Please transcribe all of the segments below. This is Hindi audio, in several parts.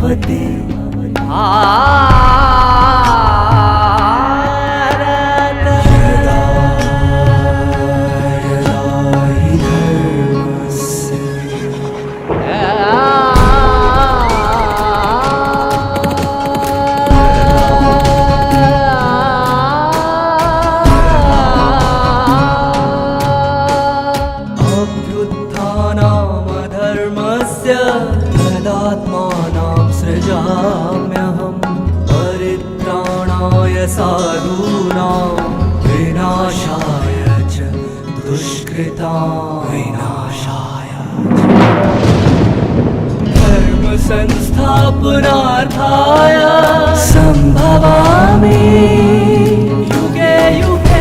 भवति तदात्मानां सृजाम्यहं परित्राणाय साधूनां विनाशाय च दुष्कृतां विनाशाय धर्म संस्थापनार्थाय संभवामि युगे युगे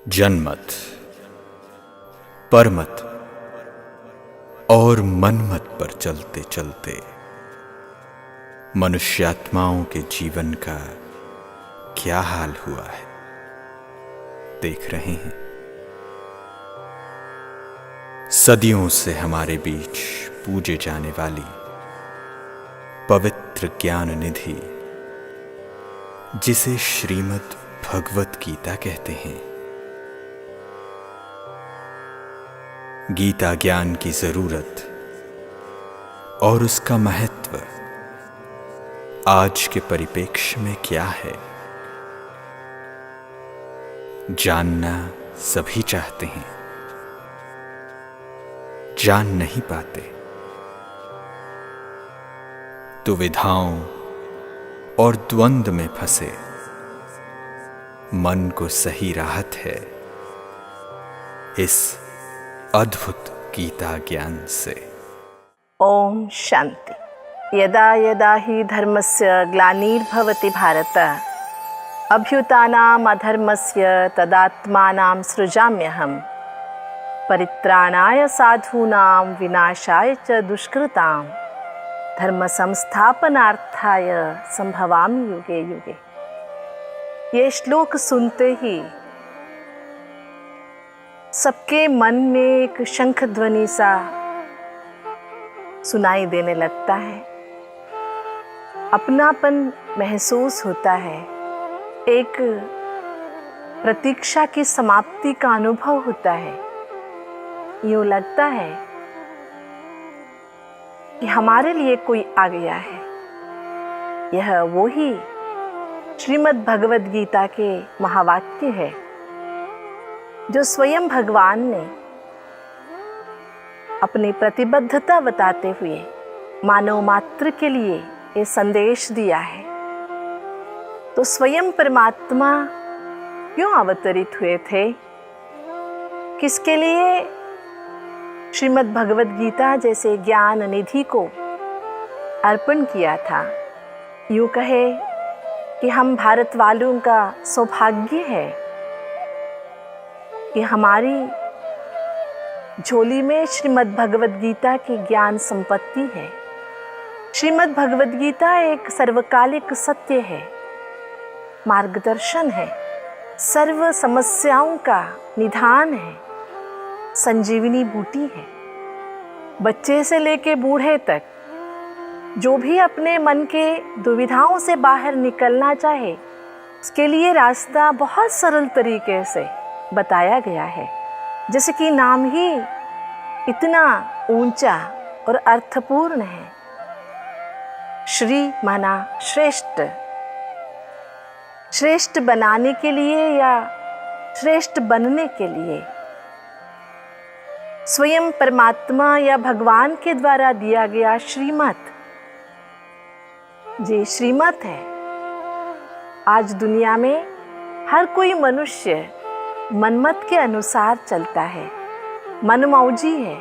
जनमत, परमत और मनमत पर चलते चलते मनुष्यात्माओं के जीवन का क्या हाल हुआ है देख रहे हैं। सदियों से हमारे बीच पूजे जाने वाली पवित्र ज्ञान निधि, जिसे श्रीमद् भगवत गीता कहते हैं, गीता ज्ञान की जरूरत और उसका महत्व आज के परिप्रेक्ष्य में क्या है, जानना सभी चाहते हैं, जान नहीं पाते। दुविधाओं और द्वंद्व में फंसे मन को सही राहत है इस अद्भुत गीता ज्ञान से। ओम शांति। यदा यदा हि धर्मस्य ग्लानिर्भवति भारत अभ्युत्थानाम् अधर्मस्य तदात्मानां सृजाम्यहम् परित्राणाय साधूनां विनाशाय च दुष्कृतां धर्म संस्थापनार्थाय संभवामि युगे युगे। ये श्लोक सुनते ही सबके मन में एक शंख ध्वनि सा सुनाई देने लगता है, अपनापन महसूस होता है, एक प्रतीक्षा की समाप्ति का अनुभव होता है। यूं लगता है कि हमारे लिए कोई आ गया है। यह वो ही श्रीमद् भगवद गीता के महावाक्य है जो स्वयं भगवान ने अपनी प्रतिबद्धता बताते हुए मानव मात्र के लिए ये संदेश दिया है। तो स्वयं परमात्मा क्यों अवतरित हुए थे, किसके लिए श्रीमद् भगवद गीता जैसे ज्ञान निधि को अर्पण किया था। यूं कहे कि हम भारत वालों का सौभाग्य है कि हमारी झोली में श्रीमद् भगवद गीता की ज्ञान संपत्ति है। श्रीमद् भगवद गीता एक सर्वकालिक सत्य है, मार्गदर्शन है, सर्व समस्याओं का निदान है, संजीवनी बूटी है। बच्चे से लेके बूढ़े तक जो भी अपने मन के दुविधाओं से बाहर निकलना चाहे, उसके लिए रास्ता बहुत सरल तरीके से बताया गया है। जैसे कि नाम ही इतना ऊंचा और अर्थपूर्ण है। श्री माना श्रेष्ठ, श्रेष्ठ बनाने के लिए या श्रेष्ठ बनने के लिए स्वयं परमात्मा या भगवान के द्वारा दिया गया श्रीमत, ये श्रीमत है। आज दुनिया में हर कोई मनुष्य मनमत के अनुसार चलता है, मनमौजी है।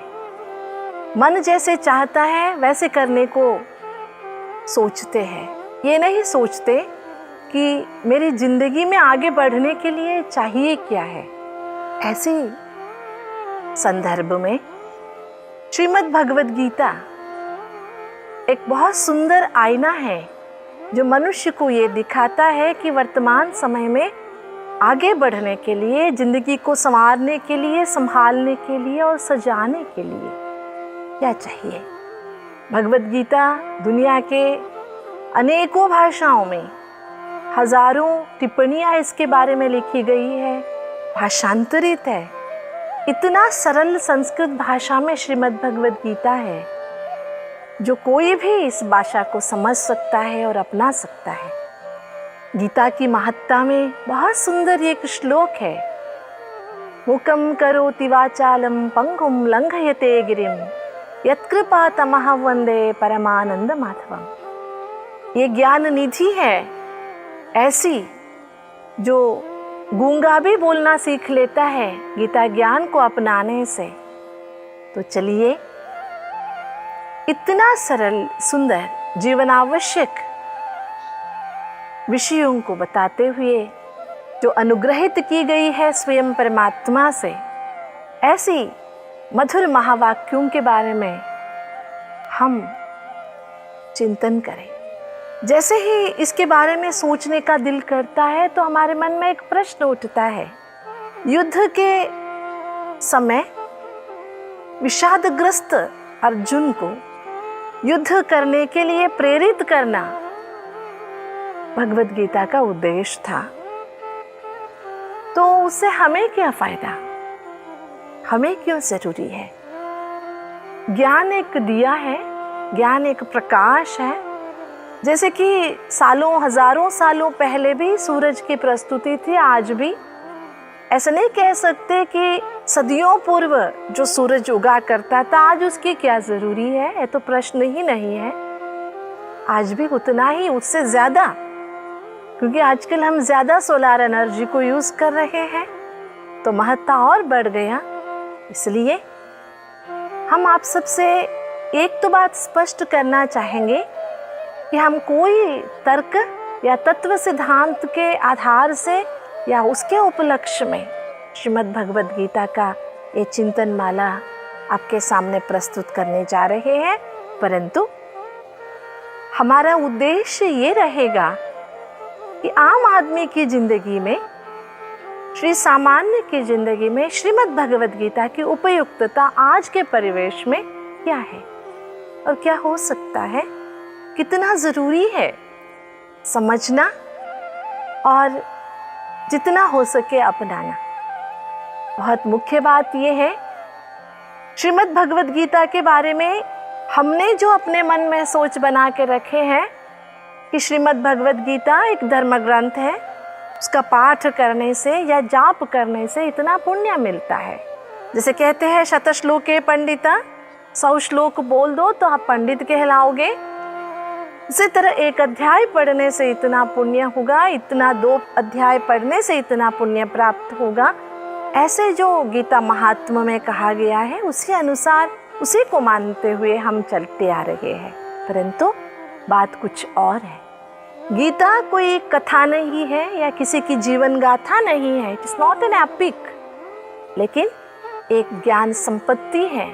मन जैसे चाहता है वैसे करने को सोचते हैं। ये नहीं सोचते कि मेरी जिंदगी में आगे बढ़ने के लिए चाहिए क्या है। ऐसे संदर्भ में श्रीमद् भगवद गीता एक बहुत सुंदर आईना है जो मनुष्य को ये दिखाता है कि वर्तमान समय में आगे बढ़ने के लिए, जिंदगी को संवारने के लिए, संभालने के लिए और सजाने के लिए क्या चाहिए। भगवद गीता दुनिया के अनेकों भाषाओं में हजारों टिप्पणियाँ इसके बारे में लिखी गई है, भाषांतरित है। इतना सरल संस्कृत भाषा में श्रीमद् भगवद गीता है जो कोई भी इस भाषा को समझ सकता है और अपना सकता है। गीता की महत्ता में बहुत सुंदर एक श्लोक है, मूकं करोति वाचालं पंगुं लंघयते गिरिं यत्कृपा तमहं वंदे परमानंद माधवम। ये ज्ञान निधि है ऐसी जो गूंगा भी बोलना सीख लेता है गीता ज्ञान को अपनाने से। तो चलिए इतना सरल सुंदर जीवन आवश्यक विषयों को बताते हुए जो अनुग्रहित की गई है स्वयं परमात्मा से, ऐसी मधुर महावाक्यों के बारे में हम चिंतन करें। जैसे ही इसके बारे में सोचने का दिल करता है तो हमारे मन में एक प्रश्न उठता है, युद्ध के समय विषादग्रस्त अर्जुन को युद्ध करने के लिए प्रेरित करना भगवद गीता का उद्देश्य था। तो उससे हमें क्या फायदा, हमें क्यों जरूरी है। ज्ञान एक दिया है, ज्ञान एक प्रकाश है। जैसे कि सालों हजारों सालों पहले भी सूरज की प्रस्तुति थी, आज भी ऐसा नहीं कह सकते कि सदियों पूर्व जो सूरज उगा करता था आज उसकी क्या जरूरी है, ये तो प्रश्न ही नहीं है। आज भी उतना ही, उससे ज्यादा, क्योंकि आजकल हम ज्यादा सोलर एनर्जी को यूज कर रहे हैं तो महत्ता और बढ़ गया। इसलिए हम आप सबसे एक तो बात स्पष्ट करना चाहेंगे कि हम कोई तर्क या तत्व सिद्धांत के आधार से या उसके उपलक्ष्य में श्रीमद् भगवद गीता का ये चिंतन माला आपके सामने प्रस्तुत करने जा रहे हैं, परंतु हमारा उद्देश्य ये रहेगा कि आम आदमी की जिंदगी में, श्री सामान्य की जिंदगी में श्रीमद् भगवद गीता की उपयुक्तता आज के परिवेश में क्या है और क्या हो सकता है, कितना जरूरी है समझना और जितना हो सके अपनाना। बहुत मुख्य बात यह है, श्रीमद् भगवद गीता के बारे में हमने जो अपने मन में सोच बना के रखे हैं कि श्रीमद् भगवद गीता एक धर्म ग्रंथ है, उसका पाठ करने से या जाप करने से इतना पुण्य मिलता है। जैसे कहते हैं शतश्लोके पंडिता, 100 श्लोक बोल दो तो आप पंडित कहलाओगे। इसी तरह एक अध्याय पढ़ने से इतना पुण्य होगा, इतना 2 अध्याय पढ़ने से इतना पुण्य प्राप्त होगा। ऐसे जो गीता महात्म्य में कहा गया है उसी अनुसार, उसी को मानते हुए हम चलते आ रहे हैं। परंतु बात कुछ और है। गीता कोई कथा नहीं है या किसी की जीवन गाथा नहीं है, it is not an epic, लेकिन एक ज्ञान संपत्ति है।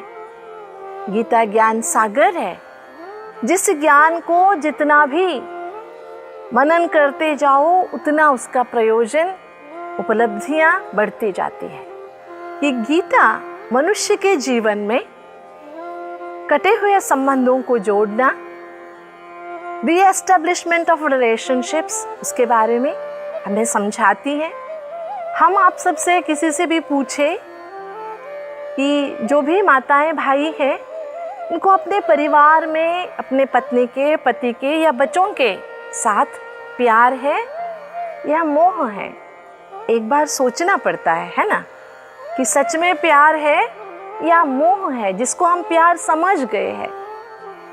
गीता ज्ञान सागर है, जिस ज्ञान को जितना भी मनन करते जाओ उतना उसका प्रयोजन, उपलब्धियां बढ़ती जाती है। ये गीता मनुष्य के जीवन में कटे हुए संबंधों को जोड़ना, रीएस्टेब्लिशमेंट ऑफ रिलेशनशिप्स, उसके बारे में हमें समझाती है। हम आप सबसे किसी से भी पूछे कि जो भी माताएं भाई हैं उनको अपने परिवार में अपने पत्नी के, पति के या बच्चों के साथ प्यार है या मोह है, एक बार सोचना पड़ता है ना, कि सच में प्यार है या मोह है जिसको हम प्यार समझ गए हैं।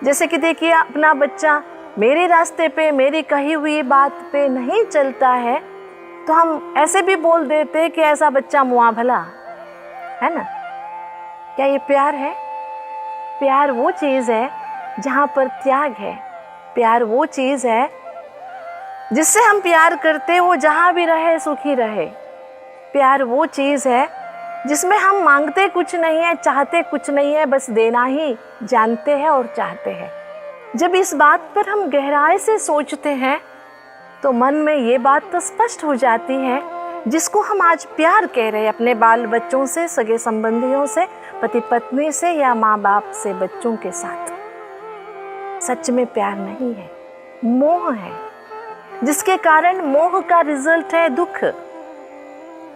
जैसे कि देखिए, अपना बच्चा मेरे रास्ते पे, मेरी कही हुई बात पे नहीं चलता है तो हम ऐसे भी बोल देते कि ऐसा बच्चा मुआ भला, है ना। क्या ये प्यार है? प्यार वो चीज़ है जहाँ पर त्याग है। प्यार वो चीज़ है जिससे हम प्यार करते वो जहाँ भी रहे सुखी रहे। प्यार वो चीज़ है जिसमें हम मांगते कुछ नहीं है, चाहते कुछ नहीं है, बस देना ही जानते हैं और चाहते हैं। जब इस बात पर हम गहराई से सोचते हैं तो मन में ये बात तो स्पष्ट हो जाती है, जिसको हम आज प्यार कह रहे हैं अपने बाल बच्चों से, सगे संबंधियों से, पति पत्नी से या माँ बाप से बच्चों के साथ, सच में प्यार नहीं है, मोह है, जिसके कारण मोह का रिजल्ट है दुख,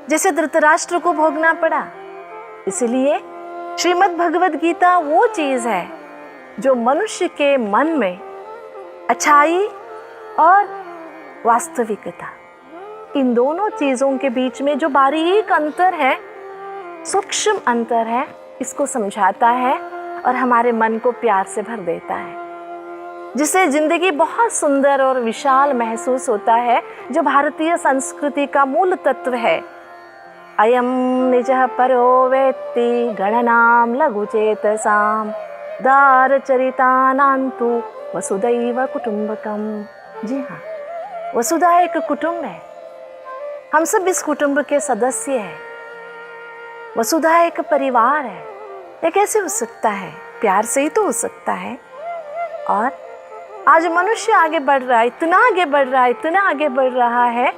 जैसे धृतराष्ट्र को भोगना पड़ा। इसलिए श्रीमद् भगवद गीता वो चीज है जो मनुष्य के मन में अच्छाई और वास्तविकता, इन दोनों चीजों के बीच में जो बारीक अंतर है, सूक्ष्म अंतर है, इसको समझाता है और हमारे मन को प्यार से भर देता है, जिससे जिंदगी बहुत सुंदर और विशाल महसूस होता है, जो भारतीय संस्कृति का मूल तत्व है। अयम निजः परो वेत्ति गणनाम लघुचेतसाम दारचरितानान्तु वसुदैव कुटुंबकम। जी हाँ, वसुधा एक कुटुंब है, हम सब इस कुटुंब के सदस्य हैं। वसुधा एक परिवार है। ये कैसे हो सकता है? प्यार से ही तो हो सकता है। और आज मनुष्य आगे बढ़ रहा है, इतना आगे बढ़ रहा है, इतना आगे बढ़ रहा है,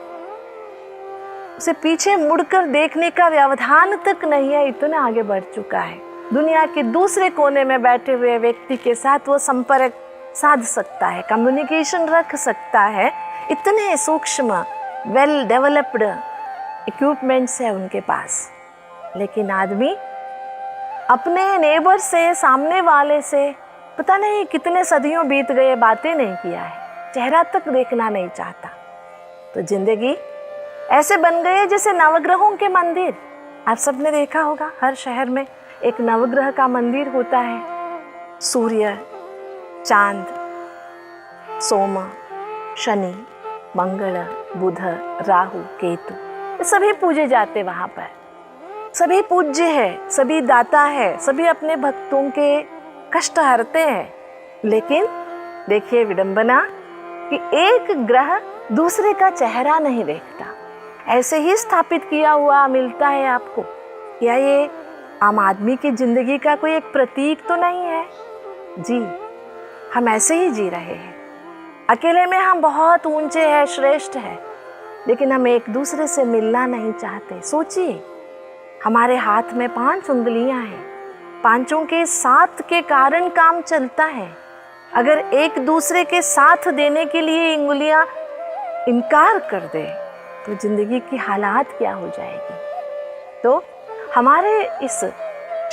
उसे पीछे मुड़कर देखने का व्यवधान तक नहीं है, इतना आगे बढ़ चुका है। दुनिया के दूसरे कोने में बैठे हुए व्यक्ति के साथ वो संपर्क साध सकता है, कम्युनिकेशन रख सकता है। इतने सूक्ष्म वेल डेवलप्ड इक्विपमेंट्स है उनके पास। लेकिन आदमी अपने नेबर से, सामने वाले से पता नहीं कितने सदियों बीत गए, बातें नहीं किया है, चेहरा तक देखना नहीं चाहता। तो जिंदगी ऐसे बन गई है जैसे नवग्रहों के मंदिर। आप सबने देखा होगा, हर शहर में एक नवग्रह का मंदिर होता है। सूर्य, चांद, सोम, शनि, मंगल, बुध, राहु, केतु, ये सभी पूजे जाते वहां पर। सभी पूज्य है, सभी दाता है, सभी अपने भक्तों के कष्ट हरते हैं। लेकिन देखिए विडंबना कि एक ग्रह दूसरे का चेहरा नहीं देखता, ऐसे ही स्थापित किया हुआ मिलता है आपको। क्या ये आम आदमी की जिंदगी का कोई एक प्रतीक तो नहीं है? जी, हम ऐसे ही जी रहे हैं। अकेले में हम बहुत ऊंचे हैं, श्रेष्ठ हैं, लेकिन हम एक दूसरे से मिलना नहीं चाहते। सोचिए, हमारे हाथ में 5 उंगलियां हैं, पांचों के साथ के कारण काम चलता है। अगर एक दूसरे के साथ देने के लिए उंगलियां इनकार कर दे तो जिंदगी की हालात क्या हो जाएगी। तो हमारे इस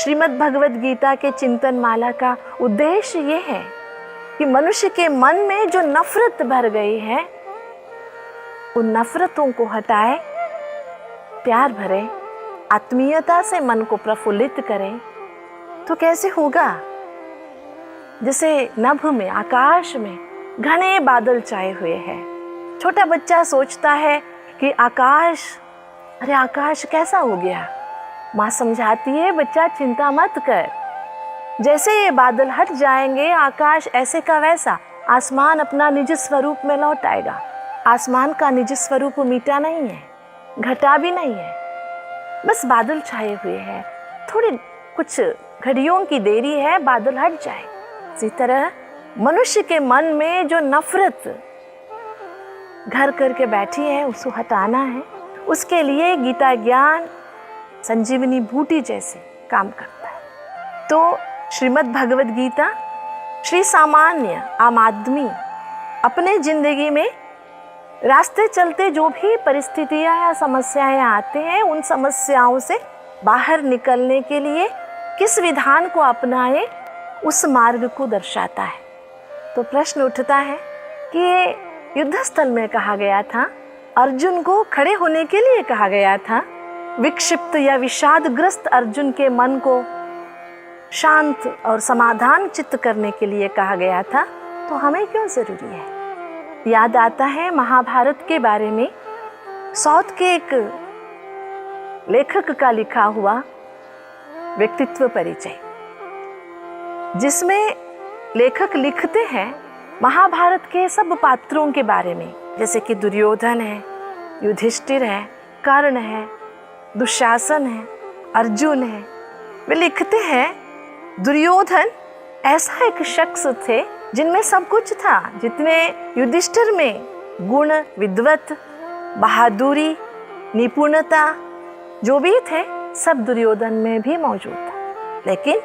श्रीमद् भगवद गीता के चिंतन माला का उद्देश्य ये है कि मनुष्य के मन में जो नफरत भर गई है, उन नफरतों को हटाए, प्यार भरे, आत्मीयता से मन को प्रफुल्लित करें। तो कैसे होगा? जैसे नभ में, आकाश में घने बादल छाए हुए हैं। छोटा बच्चा सोचता है कि आकाश, अरे आकाश कैसा हो गया? माँ समझाती है, बच्चा चिंता मत कर, जैसे ये बादल हट जाएंगे, आकाश ऐसे का वैसा, आसमान अपना निज स्वरूप में लौट आएगा। आसमान का निज स्वरूप मीठा नहीं है, घटा भी नहीं है, बस बादल छाए हुए हैं। थोड़ी कुछ घड़ियों की देरी है, बादल हट जाए। इसी तरह मनुष्य के मन में जो नफरत घर करके बैठी है, उसको हटाना है। उसके लिए गीता ज्ञान संजीवनी बूटी जैसे काम करता है। तो श्रीमद् भगवद गीता श्री सामान्य आम आदमी अपने जिंदगी में रास्ते चलते जो भी परिस्थितियां या समस्याएं आते हैं, उन समस्याओं से बाहर निकलने के लिए किस विधान को अपनाए, उस मार्ग को दर्शाता है। तो प्रश्न उठता है कि ये युद्ध स्थल में कहा गया था, अर्जुन को खड़े होने के लिए कहा गया था, विक्षिप्त या विषादग्रस्त अर्जुन के मन को शांत और समाधान चित्त करने के लिए कहा गया था, तो हमें क्यों जरूरी है? याद आता है महाभारत के बारे में, साउथ के एक लेखक का लिखा हुआ व्यक्तित्व परिचय, जिसमें लेखक लिखते हैं महाभारत के सब पात्रों के बारे में, जैसे कि दुर्योधन है, युधिष्ठिर है, कर्ण है, दुशासन है, अर्जुन है, वे लिखते हैं दुर्योधन ऐसा एक शख्स थे जिनमें सब कुछ था। जितने युधिष्ठिर में गुण, विद्वत, बहादुरी, निपुणता जो भी थे सब दुर्योधन में भी मौजूद था। लेकिन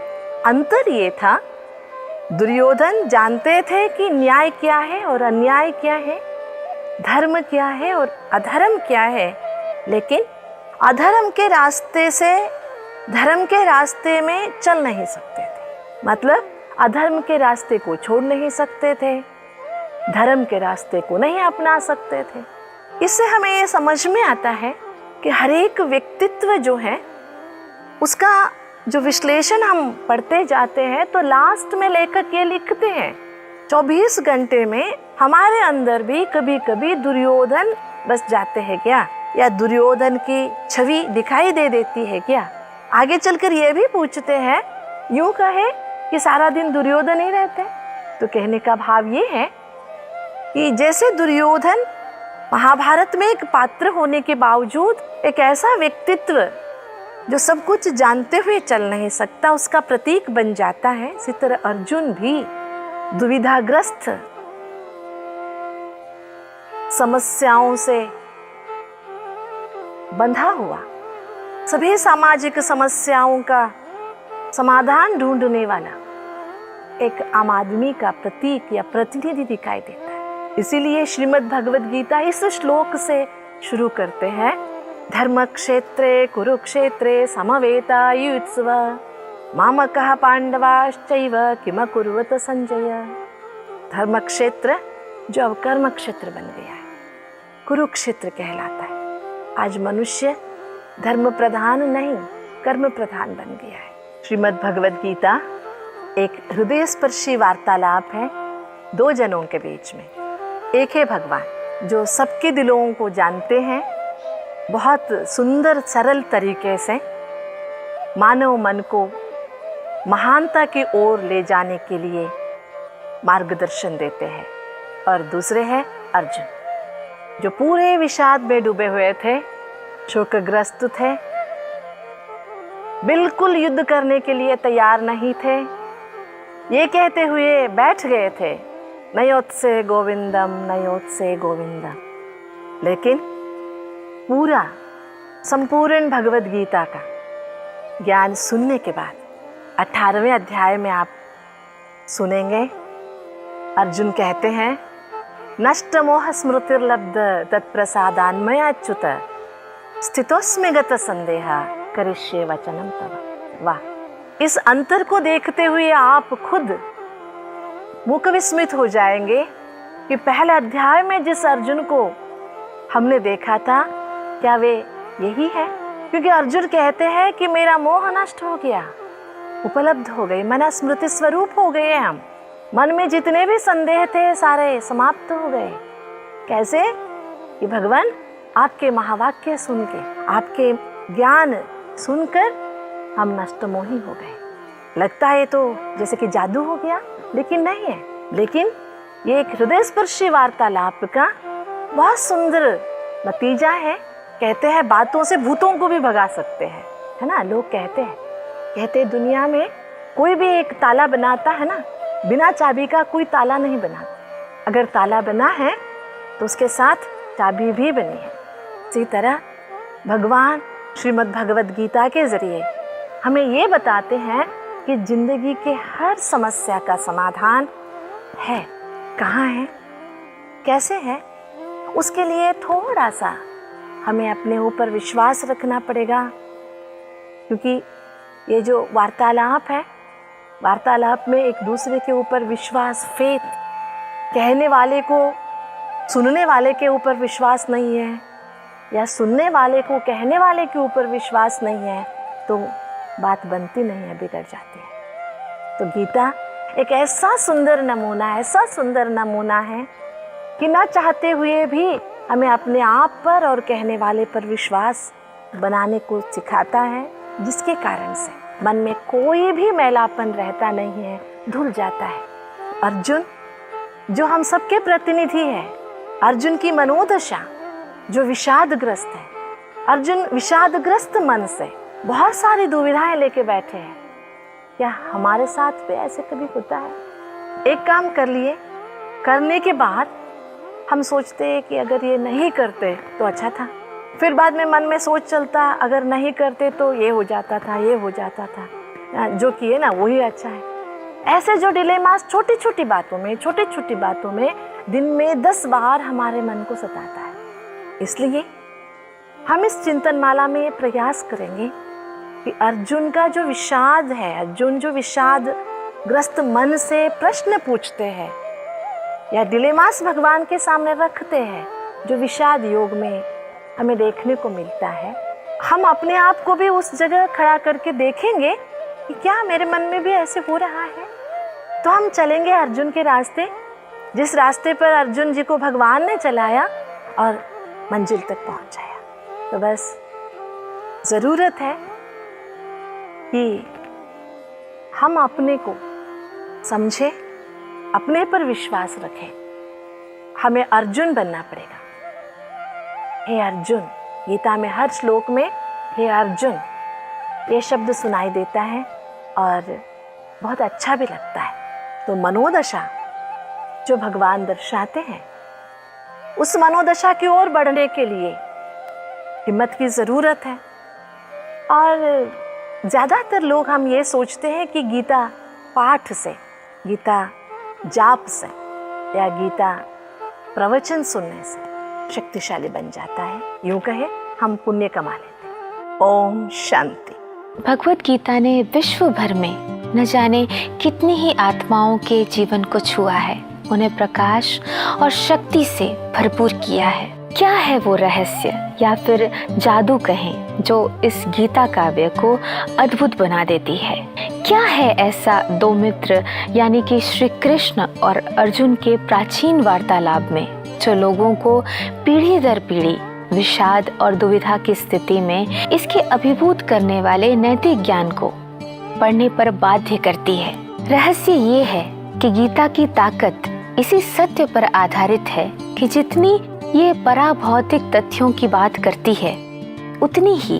अंतर ये था, दुर्योधन जानते थे कि न्याय क्या है और अन्याय क्या है, धर्म क्या है और अधर्म क्या है, लेकिन अधर्म के रास्ते से धर्म के रास्ते में चल नहीं सकते थे। मतलब अधर्म के रास्ते को छोड़ नहीं सकते थे, धर्म के रास्ते को नहीं अपना सकते थे। इससे हमें ये समझ में आता है कि हर एक व्यक्तित्व जो है उसका जो विश्लेषण हम पढ़ते जाते हैं तो लास्ट में लेखक ये लिखते हैं 24 घंटे में हमारे अंदर भी कभी कभी दुर्योधन बस जाते हैं क्या, या दुर्योधन की छवि दिखाई दे देती है क्या। आगे चलकर ये भी पूछते हैं, यूं कहे कि सारा दिन दुर्योधन ही रहते, तो कहने का भाव ये है कि जैसे दुर्योधन महाभारत में एक पात्र होने के बावजूद एक ऐसा व्यक्तित्व जो सब कुछ जानते हुए चल नहीं सकता उसका प्रतीक बन जाता है, इसी तरह अर्जुन भी दुविधाग्रस्त समस्याओं से बंधा हुआ, सभी सामाजिक समस्याओं का समाधान ढूंढने वाला एक आम आदमी का प्रतीक या प्रतिनिधि दिखाई देता है। इसीलिए श्रीमद् भगवद गीता इस श्लोक से शुरू करते हैं, धर्म क्षेत्रे कुरुक्षेत्रे समवेतायुत्सव मामकः पांडवाश्चैव किम कुर्वत संजय। धर्म क्षेत्र जो अब कर्म क्षेत्र बन गया है, कुरुक्षेत्र कहलाता है। आज मनुष्य धर्म प्रधान नहीं कर्म प्रधान बन गया है। श्रीमद् भगवद गीता एक हृदय स्पर्शी वार्तालाप है दो जनों के बीच में। एक है भगवान जो सबके दिलों को जानते हैं, बहुत सुंदर सरल तरीके से मानव मन को महानता की ओर ले जाने के लिए मार्गदर्शन देते हैं। और दूसरे हैं अर्जुन जो पूरे विषाद में डूबे हुए थे, शोकग्रस्त थे, बिल्कुल युद्ध करने के लिए तैयार नहीं थे, ये कहते हुए बैठ गए थे, नयोत्से गोविंदम नयोत्से गोविंदम। लेकिन पूरा संपूर्ण भगवद गीता का ज्ञान सुनने के बाद 18वें अध्याय में आप सुनेंगे, अर्जुन कहते हैं, नष्ट मोह स्मृतिर्लब्ध तत्प्रसादान्मयाच्युत स्थितोस्मि गत संदेह करिष्ये वचनम तव। वाह, इस अंतर को देखते हुए आप खुद मुख विस्मित हो जाएंगे कि पहले अध्याय में जिस अर्जुन को हमने देखा था क्या वे यही है। क्योंकि अर्जुन कहते हैं कि मेरा मोह नष्ट हो गया, उपलब्ध हो गई, मन स्मृति स्वरूप हो गए हम, मन में जितने भी संदेह थे सारे समाप्त हो गए। कैसे? कि भगवान आपके महावाक्य सुन के, आपके ज्ञान सुनकर हम नष्टमोही हो गए। लगता है तो जैसे कि जादू हो गया, लेकिन नहीं है। लेकिन ये एक हृदय स्पर्शी वार्तालाप का बहुत सुंदर नतीजा है। कहते हैं बातों से भूतों को भी भगा सकते हैं, है ना। लोग कहते दुनिया में कोई भी एक ताला बनाता है ना, बिना चाबी का कोई ताला नहीं बनाता। अगर ताला बना है तो उसके साथ चाबी भी बनी है। इसी तरह भगवान श्रीमद् भगवद गीता के जरिए हमें ये बताते हैं कि जिंदगी के हर समस्या का समाधान है। कहाँ है, कैसे है, उसके लिए थोड़ा सा हमें अपने ऊपर विश्वास रखना पड़ेगा। क्योंकि ये जो वार्तालाप है, वार्तालाप में एक दूसरे के ऊपर विश्वास, फेथ, कहने वाले को सुनने वाले के ऊपर विश्वास नहीं है या सुनने वाले को कहने वाले के ऊपर विश्वास नहीं है तो बात बनती नहीं है, बिगड़ जाती है। तो गीता एक ऐसा सुंदर नमूना है कि ना चाहते हुए भी हमें अपने आप पर और कहने वाले पर विश्वास बनाने को सिखाता है, जिसके कारण से मन में कोई भी मैलापन रहता नहीं है, धुल जाता है। अर्जुन जो हम सबके प्रतिनिधि है, अर्जुन की मनोदशा जो विषादग्रस्त है, अर्जुन विषादग्रस्त मन से बहुत सारी दुविधाएं लेके बैठे हैं। क्या हमारे साथ भी ऐसे कभी होता है? एक काम कर लिए, करने के बाद हम सोचते हैं कि अगर ये नहीं करते तो अच्छा था, फिर बाद में मन में सोच चलता अगर नहीं करते तो ये हो जाता था, ये हो जाता था, जो किए ना वही अच्छा है। ऐसे जो डिलेमास छोटी छोटी बातों में दिन में 10 बार हमारे मन को सताता है। इसलिए हम इस चिंतन माला में ये प्रयास करेंगे कि अर्जुन का जो विषाद है, अर्जुन जो विषाद ग्रस्त मन से प्रश्न पूछते हैं या डिलेमास भगवान के सामने रखते हैं, जो विषाद योग में हमें देखने को मिलता है, हम अपने आप को भी उस जगह खड़ा करके देखेंगे कि क्या मेरे मन में भी ऐसे हो रहा है। तो हम चलेंगे अर्जुन के रास्ते, जिस रास्ते पर अर्जुन जी को भगवान ने चलाया और मंजिल तक पहुंचाया। तो बस ज़रूरत है कि हम अपने को समझें, अपने पर विश्वास रखें। हमें अर्जुन बनना पड़ेगा। हे अर्जुन, गीता में हर श्लोक में हे अर्जुन ये शब्द सुनाई देता है और बहुत अच्छा भी लगता है। तो मनोदशा जो भगवान दर्शाते हैं, उस मनोदशा की ओर बढ़ने के लिए हिम्मत की ज़रूरत है। और ज़्यादातर लोग हम ये सोचते हैं कि गीता पाठ से, गीता जाप से या गीता प्रवचन सुनने से शक्तिशाली बन जाता है। यूँ कहे हम पुण्य कमा लेते हैं। ओम शांति। भगवत गीता ने विश्व भर में न जाने कितनी ही आत्माओं के जीवन को छुआ है, उन्हें प्रकाश और शक्ति से भरपूर किया है। क्या है वो रहस्य या फिर जादू कहें जो इस गीता काव्य को अद्भुत बना देती है? क्या है ऐसा दो मित्र यानी कि श्री कृष्ण और अर्जुन के प्राचीन वार्तालाप में जो लोगों को पीढ़ी दर पीढ़ी विषाद और दुविधा की स्थिति में इसके अभिभूत करने वाले नैतिक ज्ञान को पढ़ने पर बाध्य करती है? रहस्य ये है कि गीता की ताकत इसी सत्य पर आधारित है कि जितनी ये पराभौतिक तथ्यों की बात करती है, उतनी ही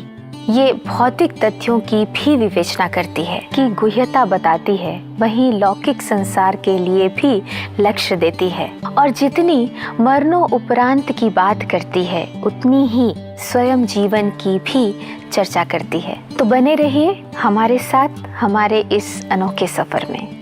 ये भौतिक तथ्यों की भी विवेचना करती है, कि गुह्यता बताती है, वहीं लौकिक संसार के लिए भी लक्ष्य देती है। और जितनी मरणों उपरांत की बात करती है, उतनी ही स्वयं जीवन की भी चर्चा करती है। तो बने रहिए हमारे साथ हमारे इस अनोखे सफर में।